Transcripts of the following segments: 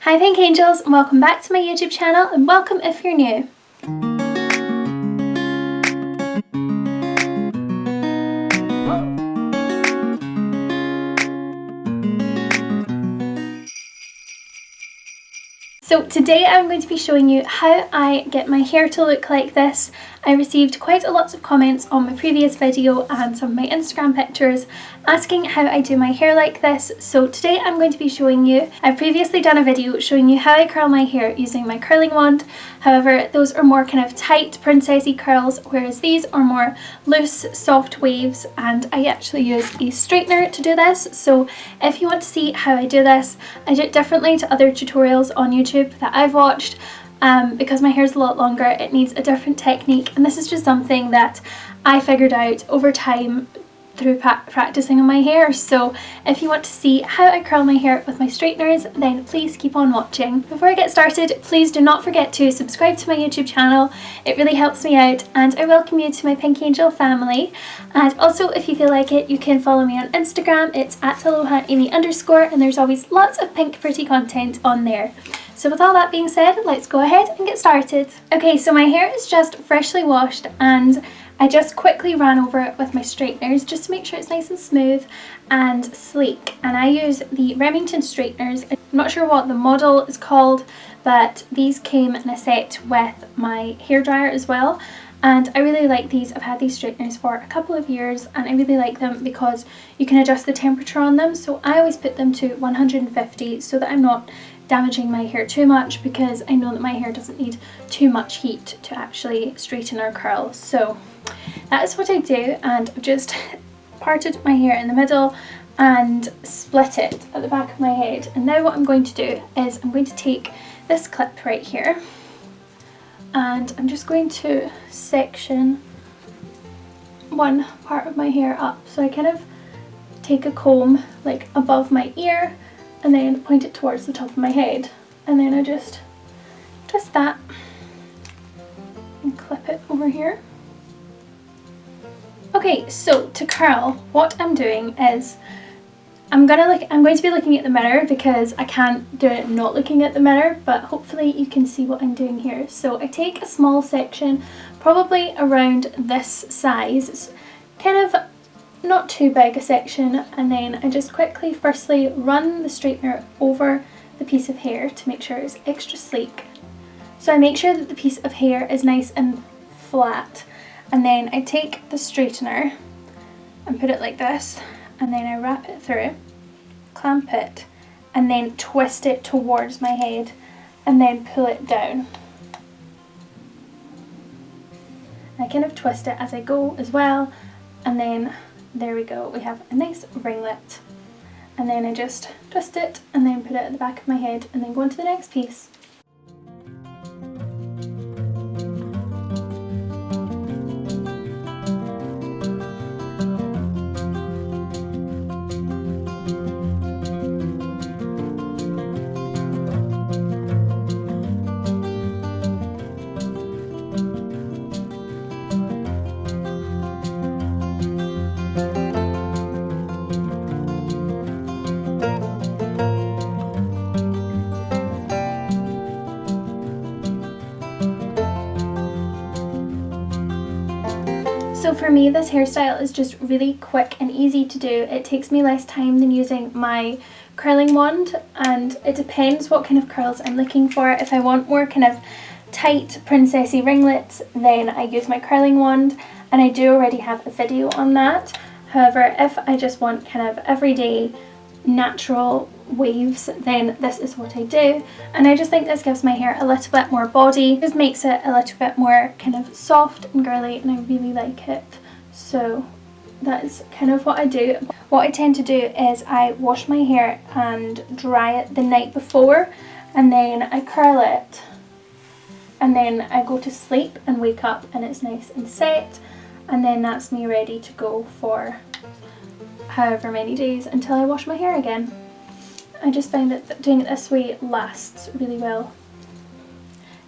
Hi Pink Angels, and welcome back to my YouTube channel, and welcome if you're new. So today I'm going to be showing you how I get my hair to look like this. I received quite a lot of comments on my previous video and some of my Instagram pictures asking how I do my hair like this. So today I'm going to be showing you, I've previously done a video showing you how I curl my hair using my curling wand. However, those are more kind of tight princessy curls, whereas these are more loose, soft waves, and I actually use a straightener to do this. So if you want to see how I do this, I do it differently to other tutorials on YouTube that I've watched. Because my hair is a lot longer, it needs a different technique, and this is just something that I figured out over time through practicing on my hair. So if you want to see how I curl my hair with my straighteners, then please keep on watching. Before I get started, please do not forget to subscribe to my YouTube channel. It really helps me out, and I welcome you to my Pink Angel family. And also, if you feel like it, you can follow me on Instagram. It's @Aloha Amy_, and there's always lots of pink pretty content on there. So with all that being said, let's go ahead and get started. Okay, so my hair is just freshly washed, and I just quickly ran over it with my straighteners just to make sure it's nice and smooth and sleek. And I use the Remington straighteners. I'm not sure what the model is called, but these came in a set with my hairdryer as well. And I really like these. I've had these straighteners for a couple of years, and I really like them because you can adjust the temperature on them. So I always put them to 150 so that I'm not damaging my hair too much, because I know that my hair doesn't need too much heat to actually straighten or curl. So that is what I do, and I've just parted my hair in the middle and split it at the back of my head. And now what I'm going to do is I'm going to take this clip right here, and I'm just going to section one part of my hair up. So I kind of take a comb like above my ear and then point it towards the top of my head, and then I just twist that and clip it over here. Okay, so to curl, what I'm doing is I'm going to be looking at the mirror, because I can't do it not looking at the mirror, but hopefully you can see what I'm doing here. So I take a small section, probably around this size. It's kind of not too big a section, and then I just quickly firstly run the straightener over the piece of hair to make sure it's extra sleek. So I make sure that the piece of hair is nice and flat, and then I take the straightener and put it like this, and then I wrap it through, clamp it, and then twist it towards my head and then pull it down. I kind of twist it as I go as well, and then there we go, we have a nice ringlet. And then I just twist it and then put it at the back of my head, and then go on to the next piece. So for me, this hairstyle is just really quick and easy to do. It takes me less time than using my curling wand, and it depends what kind of curls I'm looking for. If I want more kind of tight princessy ringlets, then I use my curling wand, and I do already have a video on that. However, if I just want kind of everyday natural waves, then this is what I do. And I just think this gives my hair a little bit more body, just makes it a little bit more kind of soft and girly, and I really like it. So that is kind of what I do. What I tend to do is I wash my hair and dry it the night before, and then I curl it, and then I go to sleep and wake up and it's nice and set, and then that's me ready to go for however many days until I wash my hair again. I just find that doing it this way lasts really well.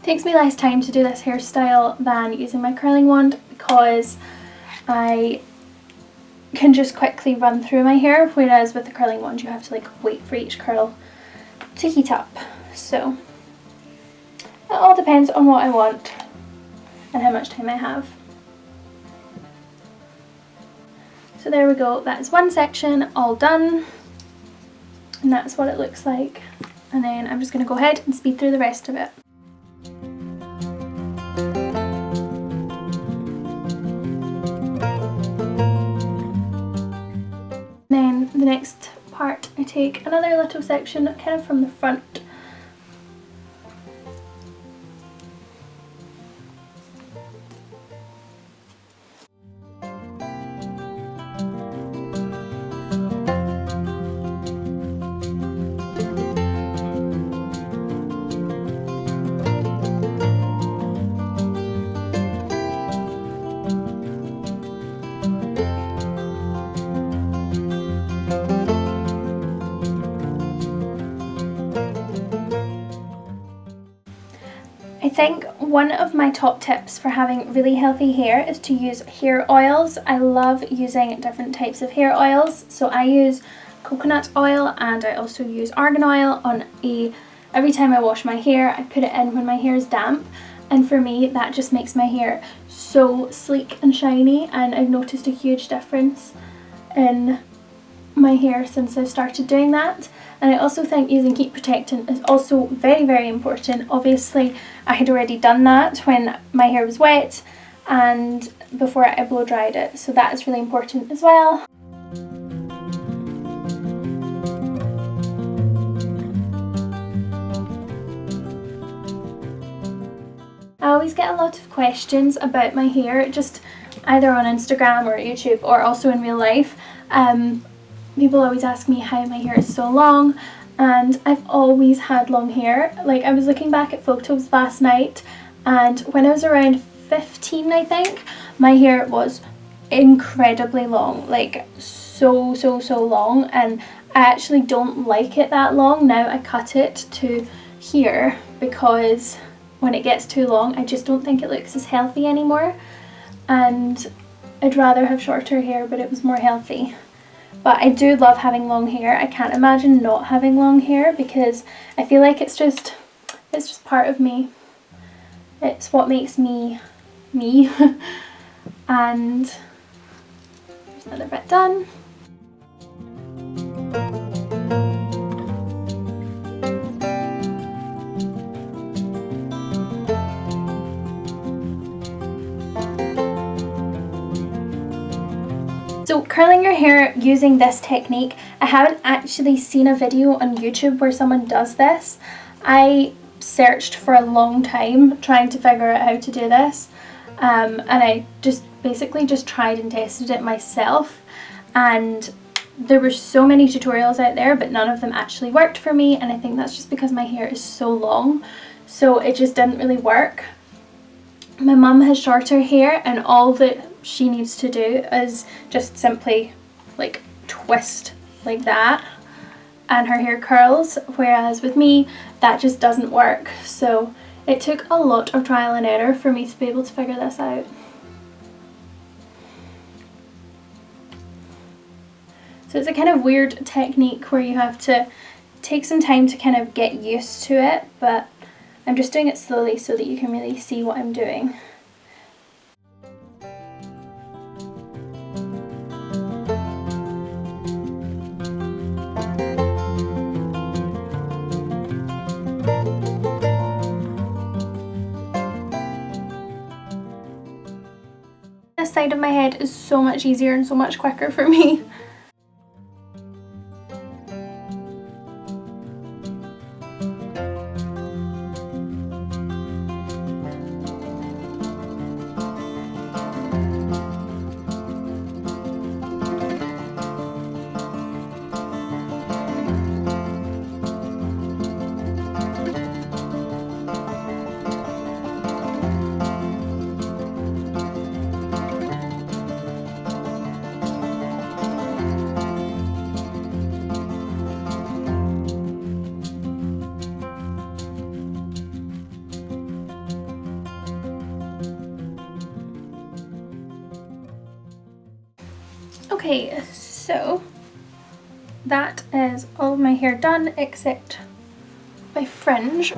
It takes me less time to do this hairstyle than using my curling wand, because I can just quickly run through my hair, whereas with the curling wand you have to like wait for each curl to heat up. So it all depends on what I want and how much time I have. So there we go, that's one section all done, and that's what it looks like. And then I'm just going to go ahead and speed through the rest of it. Then the next part, I take another little section kind of from the front. I think one of my top tips for having really healthy hair is to use hair oils. I love using different types of hair oils. So I use coconut oil and I also use argan oil every time I wash my hair. I put it in when my hair is damp, and for me that just makes my hair so sleek and shiny, and I've noticed a huge difference in my hair since I've started doing that. And I also think using heat protectant is also very, very important. Obviously I had already done that when my hair was wet and before I blow dried it, so that is really important as well. I always get a lot of questions about my hair, just either on Instagram or YouTube or also in real life. People always ask me how my hair is so long, and I've always had long hair. Like, I was looking back at photos last night, and when I was around 15, I think, my hair was incredibly long, like so long, and I actually don't like it that long now. I cut it to here because when it gets too long I just don't think it looks as healthy anymore, and I'd rather have shorter hair but it was more healthy. But I do love having long hair. I can't imagine not having long hair because I feel like it's just part of me. It's what makes me me. And there's another bit done. So curling your hair using this technique, I haven't actually seen a video on YouTube where someone does this. I searched for a long time trying to figure out how to do this, and I basically just tried and tested it myself, and there were so many tutorials out there but none of them actually worked for me, and I think that's just because my hair is so long, so it just didn't really work. My mum has shorter hair and all that she needs to do is just simply like twist like that and her hair curls, whereas with me that just doesn't work. So it took a lot of trial and error for me to be able to figure this out. So it's a kind of weird technique where you have to take some time to kind of get used to it, but I'm just doing it slowly so that you can really see what I'm doing. This side of my head is so much easier and so much quicker for me. Okay, so that is all of my hair done except by Fringe.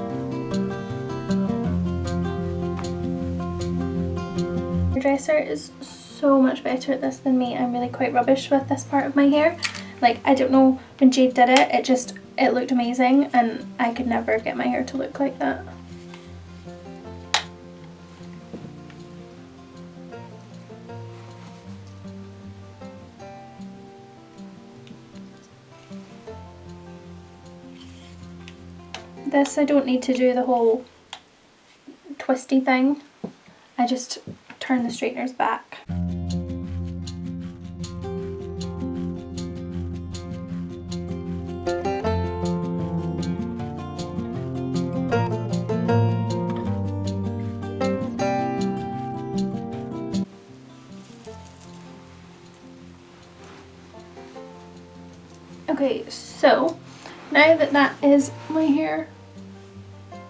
The dresser is so much better at this than me. I'm really quite rubbish with this part of my hair. Like, I don't know, when Jade did it, it looked amazing, and I could never get my hair to look like that. This, I don't need to do the whole twisty thing. I just turn the straighteners back. Okay, so now that that is my hair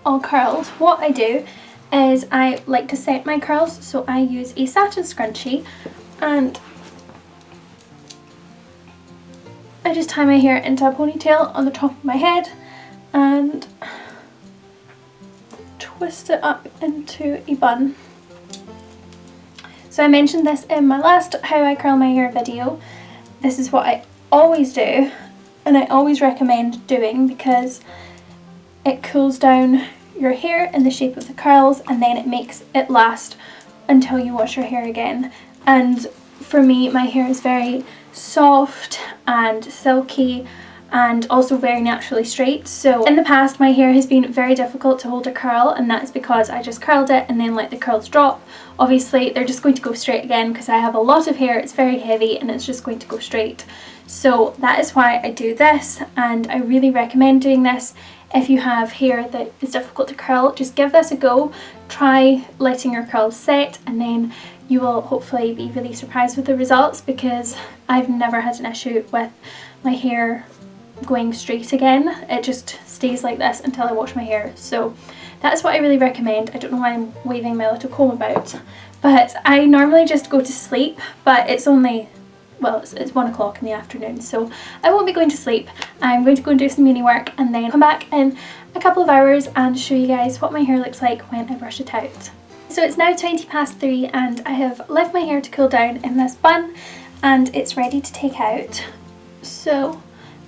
all curled, what I do is I like to set my curls, so I use a satin scrunchie and I just tie my hair into a ponytail on the top of my head and twist it up into a bun. So I mentioned this in my last how I curl my hair video. This is what I always do and I always recommend doing because it cools down your hair in the shape of the curls and then it makes it last until you wash your hair again. And for me, my hair is very soft and silky and also very naturally straight. So in the past my hair has been very difficult to hold a curl, and that's because I just curled it and then let the curls drop. Obviously they're just going to go straight again because I have a lot of hair, it's very heavy and it's just going to go straight. So that is why I do this, and I really recommend doing this. If you have hair that is difficult to curl, just give this a go. Try letting your curls set and then you will hopefully be really surprised with the results, because I've never had an issue with my hair going straight again. It just stays like this until I wash my hair. So that's what I really recommend. I don't know why I'm waving my little comb about, but I normally just go to sleep, but it's only, well, it's 1 o'clock in the afternoon, so I won't be going to sleep. I'm going to go and do some uni work and then come back in a couple of hours and show you guys what my hair looks like when I brush it out. So it's now 3 and I have left my hair to cool down in this bun and it's ready to take out. So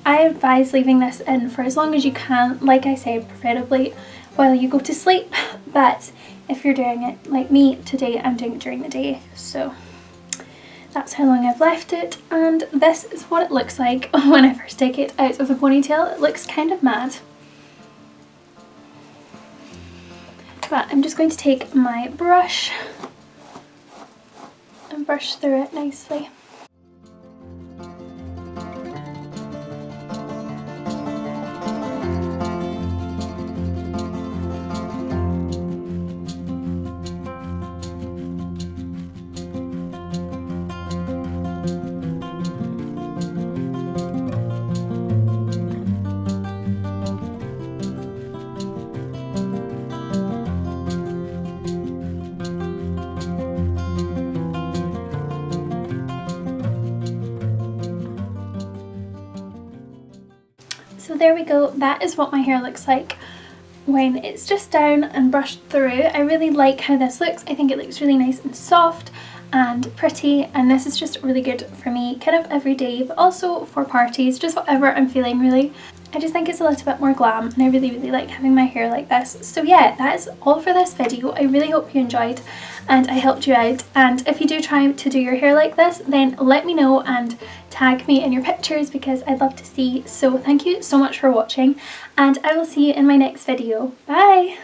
I advise leaving this in for as long as you can, like I said, preferably while you go to sleep, but if you're doing it like me today, I'm doing it during the day, so that's how long I've left it, and this is what it looks like when I first take it out of the ponytail. It looks kind of mad. But I'm just going to take my brush and brush through it nicely. So there we go, that is what my hair looks like when it's just down and brushed through. I really like how this looks. I think it looks really nice and soft and pretty, and this is just really good for me kind of every day, but also for parties, just whatever I'm feeling really. I just think it's a little bit more glam and I really like having my hair like this. So yeah, that is all for this video. I really hope you enjoyed and I helped you out, and if you do try to do your hair like this, then let me know and tag me in your pictures because I'd love to see. So thank you so much for watching and I will see you in my next video. Bye!